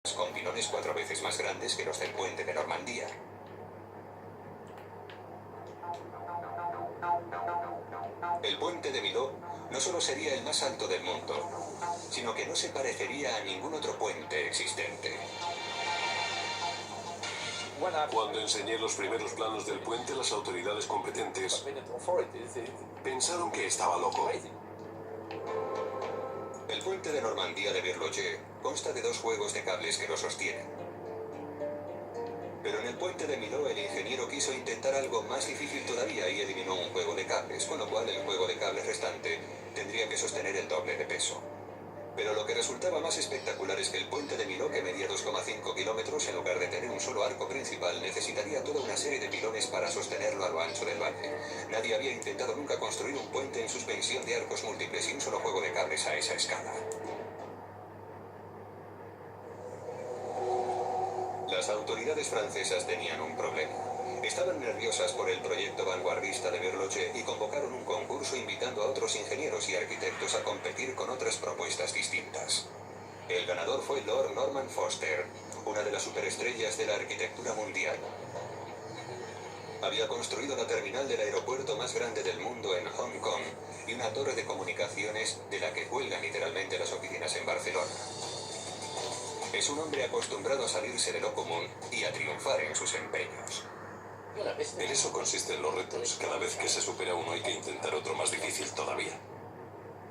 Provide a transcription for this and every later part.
con pilones 4 veces más grandes que los del puente de Normandía. El puente de Millau no solo sería el más alto del mundo, sino que no se parecería a ningún otro puente existente. Cuando enseñé los primeros planos del puente, las autoridades competentes pensaron que estaba loco. El puente de Normandía de Berloget consta de 2 juegos de cables que lo sostienen. Pero en el puente de Millau el ingeniero quiso intentar algo más difícil todavía y eliminó un juego de cables, con lo cual el juego de cables restante tendría que sostener el doble de peso. Pero lo que resultaba más espectacular es que el puente de Millau, que medía 2,5 kilómetros, en lugar de tener un solo arco principal, necesitaría toda una serie de pilones para sostenerlo a lo ancho del valle. Nadie había intentado nunca construir un puente en suspensión de arcos múltiples y un solo juego de cables a esa escala. Las autoridades francesas tenían un problema. Estaban nerviosas por el proyecto vanguardista de Berloget y convocaron un concurso invitando a otros ingenieros y arquitectos a competir con otras propuestas distintas. El ganador fue Lord Norman Foster, una de las superestrellas de la arquitectura mundial. Había construido la terminal del aeropuerto más grande del mundo en Hong Kong y una torre de comunicaciones de la que cuelgan literalmente las oficinas en Barcelona. Es un hombre acostumbrado a salirse de lo común y a triunfar en sus empeños. En eso consisten los retos. Cada vez que se supera uno hay que intentar otro más difícil todavía.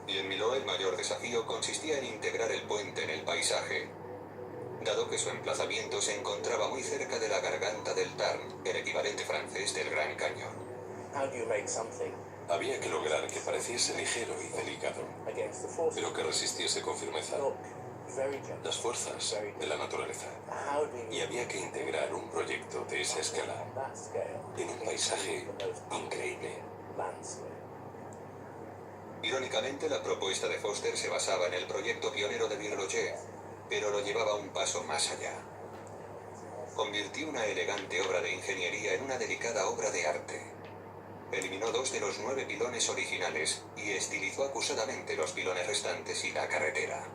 Y en Millau el mayor desafío consistía en integrar el puente en el paisaje, dado que su emplazamiento se encontraba muy cerca de la garganta del Tarn, el equivalente francés del Gran Cañón. Había que lograr que pareciese ligero y delicado, pero que resistiese con firmeza las fuerzas de la naturaleza. Y había que integrar un proyecto de esa escala en un paisaje increíble. Irónicamente, la propuesta de Foster se basaba en el proyecto pionero de Berloget, pero lo llevaba un paso más allá. Convirtió una elegante obra de ingeniería en una delicada obra de arte. Eliminó 2 de los 9 pilones originales y estilizó acusadamente los pilones restantes y la carretera.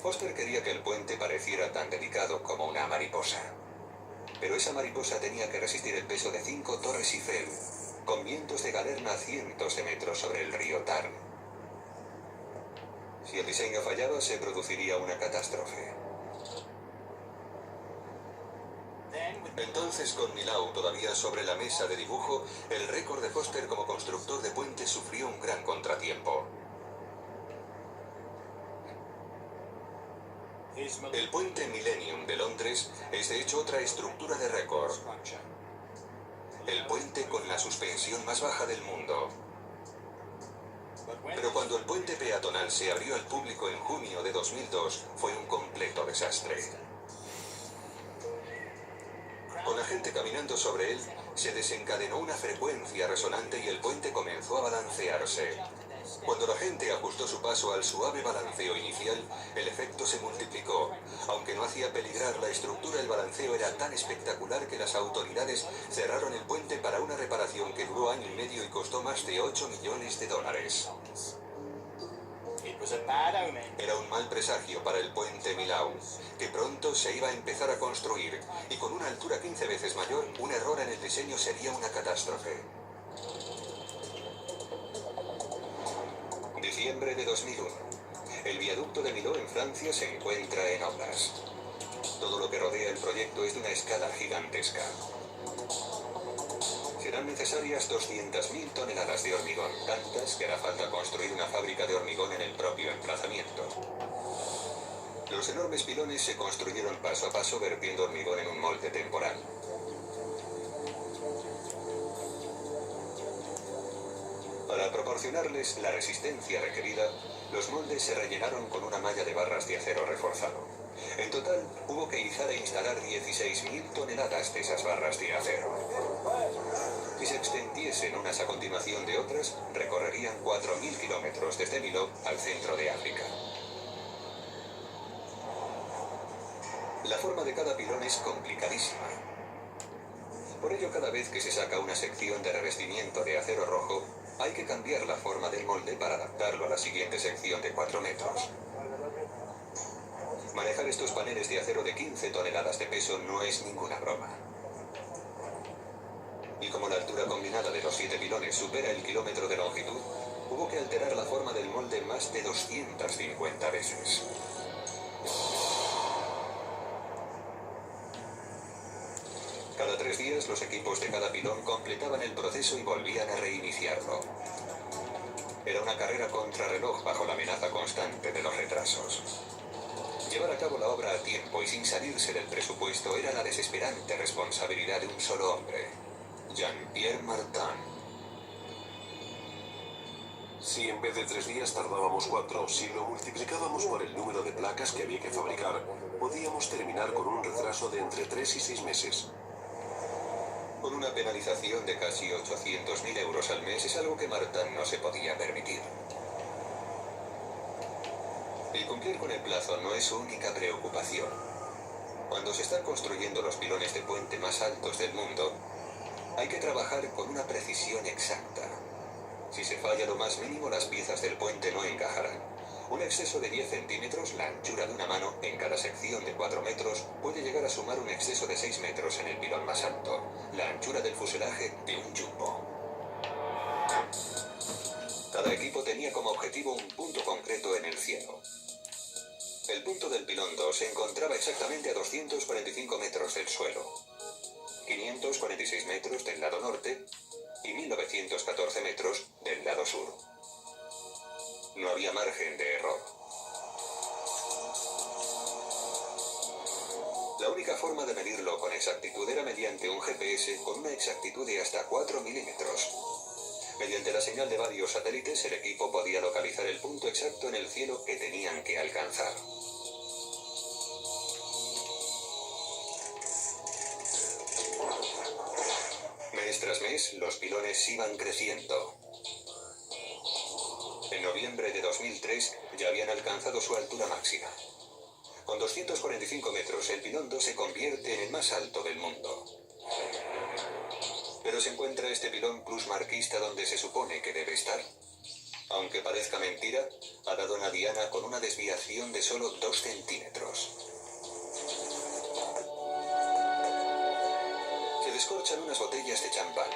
Foster quería que el puente pareciera tan delicado como una mariposa. Pero esa mariposa tenía que resistir el peso de 5 torres Eiffel, con vientos de galerna a cientos de metros sobre el río Tarn. Si el diseño fallaba, se produciría una catástrofe. Entonces, con Millau todavía sobre la mesa de dibujo, el récord de Foster como constructor de puentes sufrió un gran contratiempo. El puente Millennium de Londres es de hecho otra estructura de récord. El puente con la suspensión más baja del mundo. Pero cuando el puente peatonal se abrió al público en junio de 2002, fue un completo desastre. Con la gente caminando sobre él, se desencadenó una frecuencia resonante y el puente comenzó a balancearse. Cuando la gente ajustó su paso al suave balanceo inicial, el efecto se multiplicó. Aunque no hacía peligrar la estructura, el balanceo era tan espectacular que las autoridades cerraron el puente para una reparación que duró año y medio y costó más de $8 millones. Era un mal presagio para el puente Millau, que pronto se iba a empezar a construir, y con una altura 15 veces mayor, un error en el diseño sería una catástrofe. Diciembre de 2001. El viaducto de Millau en Francia se encuentra en obras. Todo lo que rodea el proyecto es de una escala gigantesca. Serán necesarias 200.000 toneladas de hormigón, tantas que hará falta construir una fábrica de hormigón en el propio emplazamiento. Los enormes pilones se construyeron paso a paso vertiendo hormigón en un molde temporal. Para proporcionarles la resistencia requerida, los moldes se rellenaron con una malla de barras de acero reforzado. En total, hubo que izar e instalar 16.000 toneladas de esas barras de acero. Si se extendiesen unas a continuación de otras, recorrerían 4.000 kilómetros desde Millau al centro de África. La forma de cada pilón es complicadísima. Por ello, cada vez que se saca una sección de revestimiento de acero rojo, hay que cambiar la forma del molde para adaptarlo a la siguiente sección de 4 metros. estos paneles de acero de 15 toneladas de peso no es ninguna broma. Y como la altura combinada de los 7 pilones supera el kilómetro de longitud, hubo que alterar la forma del molde más de 250 veces. Cada 3 días los equipos de cada pilón completaban el proceso y volvían a reiniciarlo. Era una carrera contrarreloj bajo la amenaza constante de los retrasos. Llevar a cabo la obra a tiempo y sin salirse del presupuesto era la desesperante responsabilidad de un solo hombre, Jean-Pierre Martin. Si en vez de 3 días tardábamos 4, si lo multiplicábamos por el número de placas que había que fabricar, podíamos terminar con un retraso de entre 3 y 6 meses. Con una penalización de casi 800.000 euros al mes es algo que Martin no se podía permitir. El cumplir con el plazo no es su única preocupación. Cuando se están construyendo los pilones de puente más altos del mundo, hay que trabajar con una precisión exacta. Si se falla lo más mínimo, las piezas del puente no encajarán. Un exceso de 10 centímetros, la anchura de una mano, en cada sección de 4 metros, puede llegar a sumar un exceso de 6 metros en el pilón más alto, la anchura del fuselaje de un jumbo. Cada equipo tenía como objetivo un punto concreto en el cielo. El punto del pilón 2 se encontraba exactamente a 245 metros del suelo, 546 metros del lado norte y 1914 metros del lado sur. No había margen de error. La única forma de medirlo con exactitud era mediante un GPS con una exactitud de hasta 4 milímetros. Mediante la señal de varios satélites, el equipo podía localizar el punto exacto en el cielo que tenían que alcanzar. Mes tras mes, los pilones iban creciendo. En noviembre de 2003 ya habían alcanzado su altura máxima. Con 245 metros, el pilón 2 se convierte en el más alto del mundo. Pero ¿se encuentra este pilón plusmarquista donde se supone que debe estar? Aunque parezca mentira, ha dado una diana con una desviación de solo 2 centímetros. Se descorchan unas botellas de champán.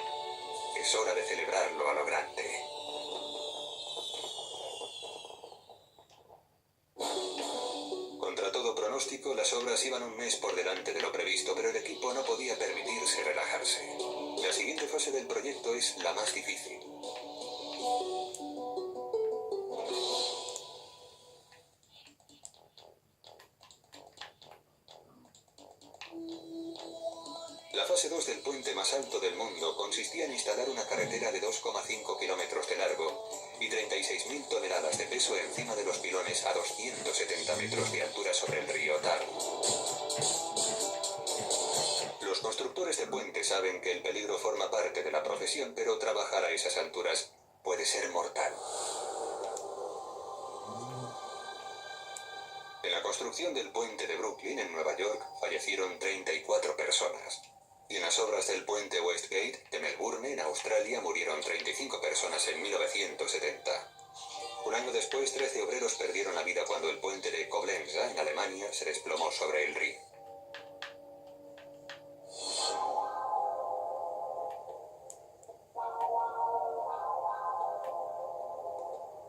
Es hora de celebrarlo a lo grande. Contra todo pronóstico, las obras iban un mes por delante de lo previsto, pero el equipo no podía permitirse relajarse. La siguiente fase del proyecto es la más difícil. La fase 2 del puente más alto del mundo consistía en instalar una carretera de 2,5 kilómetros de largo y 36.000 toneladas de peso encima de los pilones a 270 metros de altura sobre el río Tar. Los constructores de puentes saben que el peligro forma parte de la profesión, pero trabajar a esas alturas puede ser mortal. En la construcción del puente de Brooklyn, en Nueva York, fallecieron 34 personas. Y en las obras del puente Westgate de Melbourne, en Australia, murieron 35 personas en 1970. Un año después, 13 obreros perdieron la vida cuando el puente de Koblenz, en Alemania, se desplomó sobre el Rin.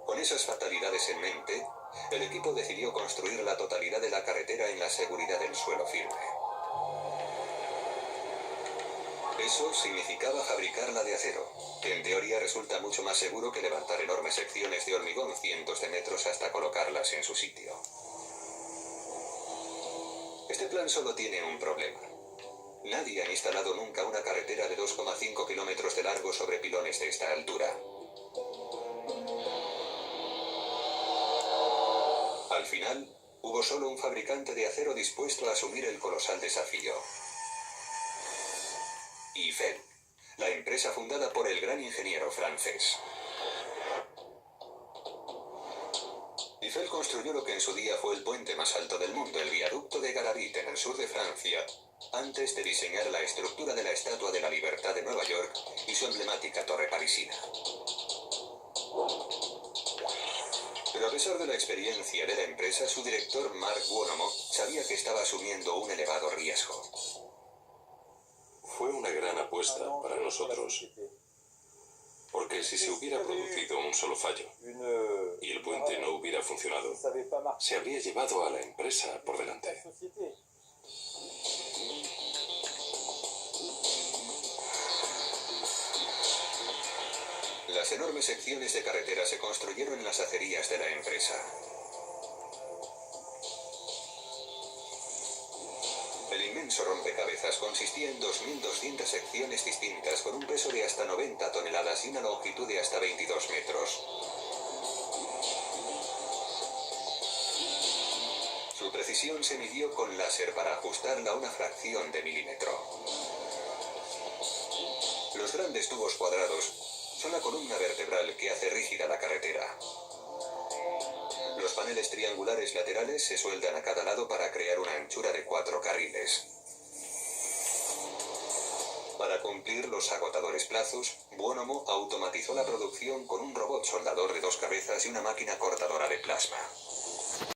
Con esas fatalidades en mente, el equipo decidió construir la totalidad de la carretera en la seguridad del suelo firme. Eso significaba fabricarla de acero, que en teoría resulta mucho más seguro que levantar enormes secciones de hormigón cientos de metros hasta colocarlas en su sitio. Este plan solo tiene un problema. Nadie ha instalado nunca una carretera de 2,5 kilómetros de largo sobre pilones de esta altura. Al final, hubo solo un fabricante de acero dispuesto a asumir el colosal desafío. Eiffel, la empresa fundada por el gran ingeniero francés. Eiffel construyó lo que en su día fue el puente más alto del mundo, el viaducto de Gararit, en el sur de Francia, antes de diseñar la estructura de la Estatua de la Libertad de Nueva York y su emblemática torre parisina. Pero a pesar de la experiencia de la empresa, su director Marc Wonnemout sabía sabía que estaba asumiendo un elevado riesgo. Fue una gran apuesta para nosotros, porque si se hubiera producido un solo fallo y el puente no hubiera funcionado, se habría llevado a la empresa por delante. Las enormes secciones de carretera se construyeron en las acerías de la empresa. El inmenso rompecabezas consistía en 2.200 secciones distintas con un peso de hasta 90 toneladas y una longitud de hasta 22 metros. Su precisión se midió con láser para ajustarla a una fracción de milímetro. Los grandes tubos cuadrados son la columna vertebral que hace rígida la carretera. Los paneles triangulares laterales se sueldan a cada lado para crear una anchura de 4 carriles. Para cumplir los agotadores plazos, Buonomo automatizó la producción con un robot soldador de 2 cabezas y una máquina cortadora de plasma.